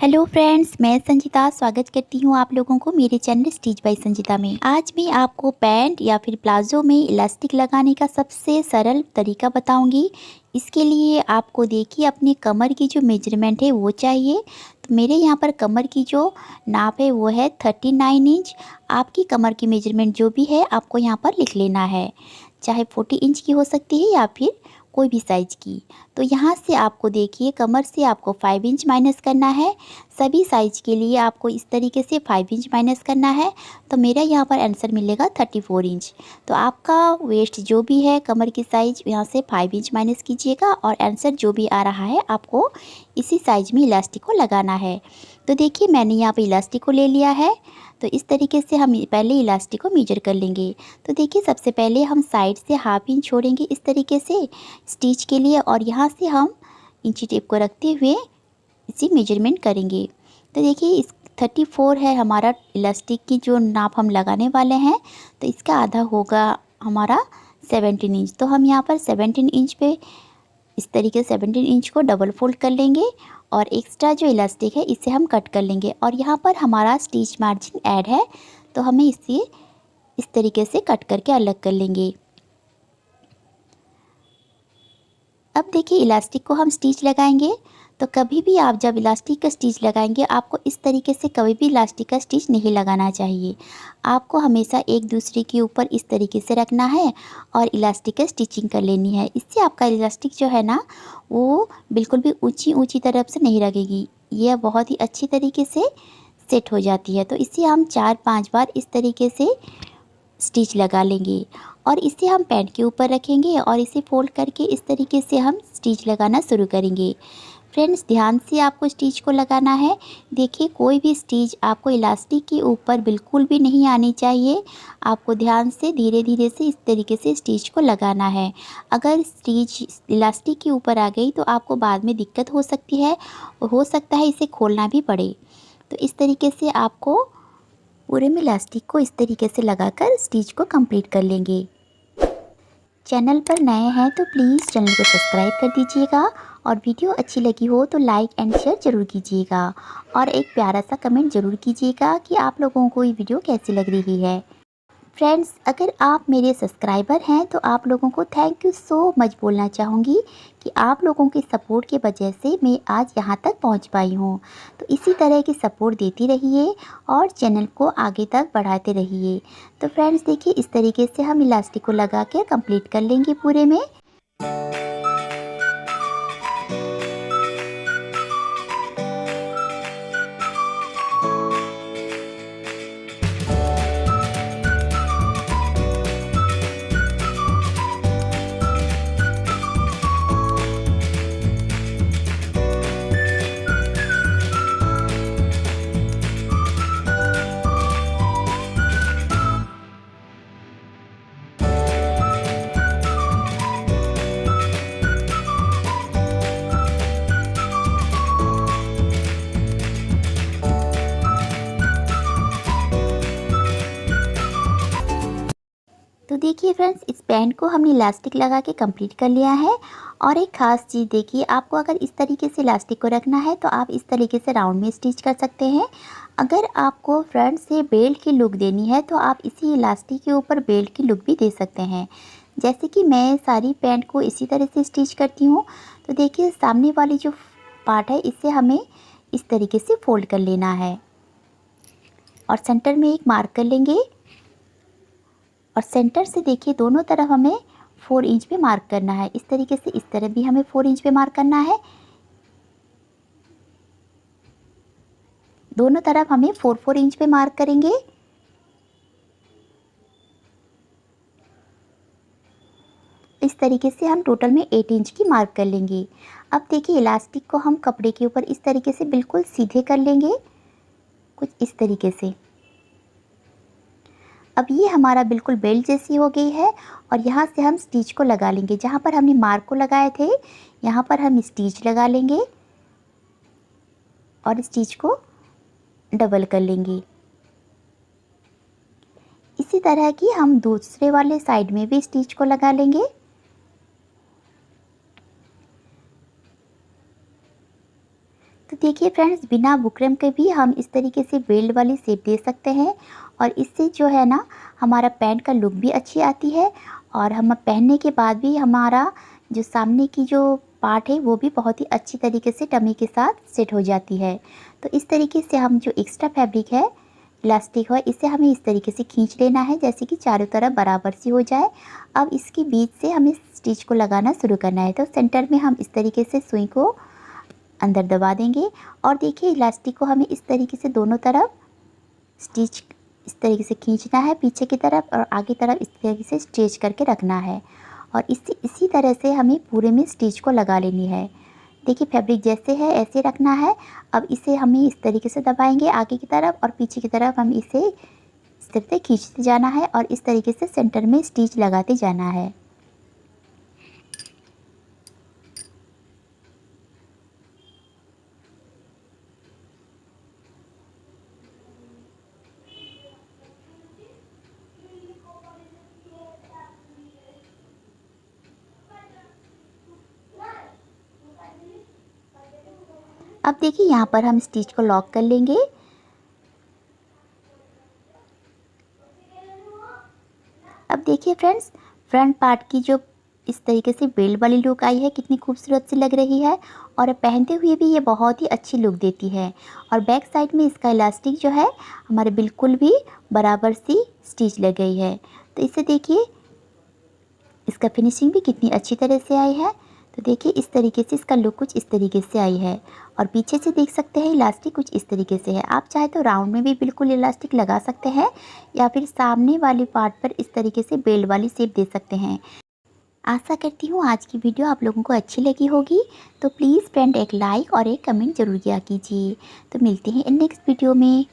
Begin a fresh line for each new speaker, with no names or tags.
Hello friends, मैं संजीता स्वागत करती हूँ आप लोगों को मेरे चैनल स्टिच बाय संजीता में। आज मैं आपको पैंट या फिर प्लाजो में इलास्टिक लगाने का सबसे सरल तरीका बताऊंगी। इसके लिए आपको देखिए अपने कमर की जो मेजरमेंट है वो चाहिए। तो मेरे यहाँ पर कमर की जो नाप है वो है 39 इंच। आपकी कमर की मेजरमेंट जो भी है आपको यहाँ पर लिख लेना है, चाहे 40 इंच की हो सकती है या फिर कोई भी साइज़ की। तो यहाँ से आपको देखिए कमर से आपको 5 इंच माइनस करना है। सभी साइज़ के लिए आपको इस तरीके से 5 इंच माइनस करना है। तो मेरा यहाँ पर आंसर मिलेगा 34 इंच। तो आपका वेस्ट जो भी है कमर की साइज़ यहाँ से 5 इंच माइनस कीजिएगा और आंसर जो भी आ रहा है आपको इसी साइज़ में इलास्टिक को लगाना है। तो देखिए मैंने यहाँ पर इलास्टिक को ले लिया है। तो इस तरीके से हम पहले इलास्टिक को मेजर कर लेंगे। तो देखिए सबसे पहले हम साइड से हाफ इंच छोड़ेंगे इस तरीके से स्टिच के लिए, और यहाँ से हम इंची टेप को रखते हुए इसी मेजरमेंट करेंगे। तो देखिए इस 34 है हमारा इलास्टिक की जो नाप हम लगाने वाले हैं। तो इसका आधा होगा हमारा 17 इंच। तो हम यहाँ पर 17 इंच पे इस तरीके से 17 इंच को डबल फोल्ड कर लेंगे और एक्स्ट्रा जो इलास्टिक है इसे हम कट कर लेंगे। और यहाँ पर हमारा स्टिच मार्जिन ऐड है तो हमें इसे इस तरीके से कट करके अलग कर लेंगे। अब देखिए इलास्टिक को हम स्टिच लगाएंगे। तो कभी भी आप जब इलास्टिक का स्टिच लगाएंगे आपको इस तरीके से कभी भी इलास्टिक का स्टिच नहीं लगाना चाहिए। आपको हमेशा एक दूसरे के ऊपर इस तरीके से रखना है और इलास्टिक का स्टिचिंग कर लेनी है। इससे आपका इलास्टिक जो है ना वो बिल्कुल भी ऊंची ऊंची तरफ से नहीं लगेगी, यह बहुत ही अच्छी तरीके से सेट हो जाती है। तो इसे हम 4-5 बार इस तरीके से स्टिच लगा लेंगे और इसे हम पैंट के ऊपर रखेंगे और इसे फोल्ड करके इस तरीके से हम स्टिच लगाना शुरू करेंगे। फ्रेंड्स ध्यान से आपको स्टिच को लगाना है। देखिए कोई भी स्टिच आपको इलास्टिक के ऊपर बिल्कुल भी नहीं आनी चाहिए। आपको ध्यान से धीरे धीरे से इस तरीके से स्टिच को लगाना है। अगर स्टिच इलास्टिक के ऊपर आ गई तो आपको बाद में दिक्कत हो सकती है, हो सकता है इसे खोलना भी पड़े। तो इस तरीके से आपको पूरे में इलास्टिक को इस तरीके से लगाकर स्टिच को कंप्लीट कर लेंगे। चैनल पर नए हैं तो प्लीज़ चैनल को सब्सक्राइब कर दीजिएगा और वीडियो अच्छी लगी हो तो लाइक एंड शेयर ज़रूर कीजिएगा और एक प्यारा सा कमेंट ज़रूर कीजिएगा कि आप लोगों को ये वीडियो कैसी लग रही है। फ्रेंड्स अगर आप मेरे सब्सक्राइबर हैं तो आप लोगों को थैंक यू सो मच बोलना चाहूँगी कि आप लोगों के सपोर्ट की वजह से मैं आज यहाँ तक पहुँच पाई हूँ। तो इसी तरह की सपोर्ट देती रहिए और चैनल को आगे तक बढ़ाते रहिए। तो फ्रेंड्स देखिए इस तरीके से हम इलास्टिक को लगा के कंप्लीट कर लेंगे पूरे में। तो देखिए फ्रेंड्स इस पैंट को हमने इलास्टिक लगा के कंप्लीट कर लिया है। और एक ख़ास चीज़ देखिए, आपको अगर इस तरीके से इलास्टिक को रखना है तो आप इस तरीके से राउंड में स्टिच कर सकते हैं। अगर आपको फ्रंट से बेल्ट की लुक देनी है तो आप इसी इलास्टिक के ऊपर बेल्ट की लुक भी दे सकते हैं। जैसे कि मैं सारी पैंट को इसी तरह से स्टिच करती हूँ। तो देखिए सामने वाली जो पार्ट है इसे हमें इस तरीके से फोल्ड कर लेना है और सेंटर में एक मार्क कर लेंगे और सेंटर से देखिए दोनों तरफ हमें 4 इंच पे मार्क करना है। इस तरीके से इस तरफ भी हमें 4 इंच पे मार्क करना है। दोनों तरफ हमें 4-4 इंच पे मार्क करेंगे। इस तरीके से हम टोटल में 8 इंच की मार्क कर लेंगे। अब देखिए इलास्टिक को हम कपड़े के ऊपर इस तरीके से बिल्कुल सीधे कर लेंगे, कुछ इस तरीके से। अब ये हमारा बिल्कुल बेल्ट जैसी हो गई है और यहाँ से हम स्टिच को लगा लेंगे। जहाँ पर हमने मार्क को लगाए थे यहाँ पर हम स्टिच लगा लेंगे और स्टिच को डबल कर लेंगे। इसी तरह की हम दूसरे वाले साइड में भी स्टिच को लगा लेंगे। तो देखिए देखिए फ्रेंड्स, बिना बुकरम के भी हम इस तरीके से बेल्ट वाली शेप दे सकते हैं और इससे जो है ना हमारा पैंट का लुक भी अच्छी आती है और हम पहनने के बाद भी हमारा जो सामने की जो पार्ट है वो भी बहुत ही अच्छी तरीके से टमी के साथ सेट हो जाती है। तो इस तरीके से हम जो एक्स्ट्रा फैब्रिक है, इलास्टिक है, इसे हमें इस तरीके से खींच लेना है जैसे कि चारों तरफ बराबर सी हो जाए। अब इसके बीच से हमें स्टिच को लगाना शुरू करना है। तो सेंटर में हम इस तरीके से सुई को अंदर दबा देंगे और देखिए इलास्टिक को हमें इस तरीके से दोनों तरफ स्टिच इस तरीके से खींचना है, पीछे की तरफ और आगे तरफ इस तरीके से स्ट्रेच करके रखना है और इसी तरह से हमें पूरे में स्टिच को लगा लेनी है। देखिए फैब्रिक जैसे है ऐसे रखना है। अब इसे हमें इस तरीके से दबाएंगे आगे की तरफ और पीछे की तरफ हम इसे इस तरह से खींचते जाना है और इस तरीके से सेंटर में स्टिच लगाते जाना है। अब देखिए यहाँ पर हम स्टिच को लॉक कर लेंगे। अब देखिए फ्रेंड्स, फ्रंट पार्ट की जो इस तरीके से बेल्ट वाली लुक आई है कितनी खूबसूरत सी लग रही है और पहनते हुए भी ये बहुत ही अच्छी लुक देती है। और बैक साइड में इसका इलास्टिक जो है हमारे बिल्कुल भी बराबर सी स्टिच लग गई है। तो इसे देखिए इसका फिनिशिंग भी कितनी अच्छी तरह से आई है। तो देखिए इस तरीके से इसका लुक कुछ इस तरीके से आई है और पीछे से देख सकते हैं इलास्टिक कुछ इस तरीके से है। आप चाहे तो राउंड में भी बिल्कुल इलास्टिक लगा सकते हैं या फिर सामने वाली पार्ट पर इस तरीके से बेल्ट वाली शेप दे सकते हैं। आशा करती हूँ आज की वीडियो आप लोगों को अच्छी लगी होगी। तो प्लीज़ फ्रेंड एक लाइक और एक कमेंट ज़रूर किया कीजिए। तो मिलते हैं इन नेक्स्ट वीडियो में।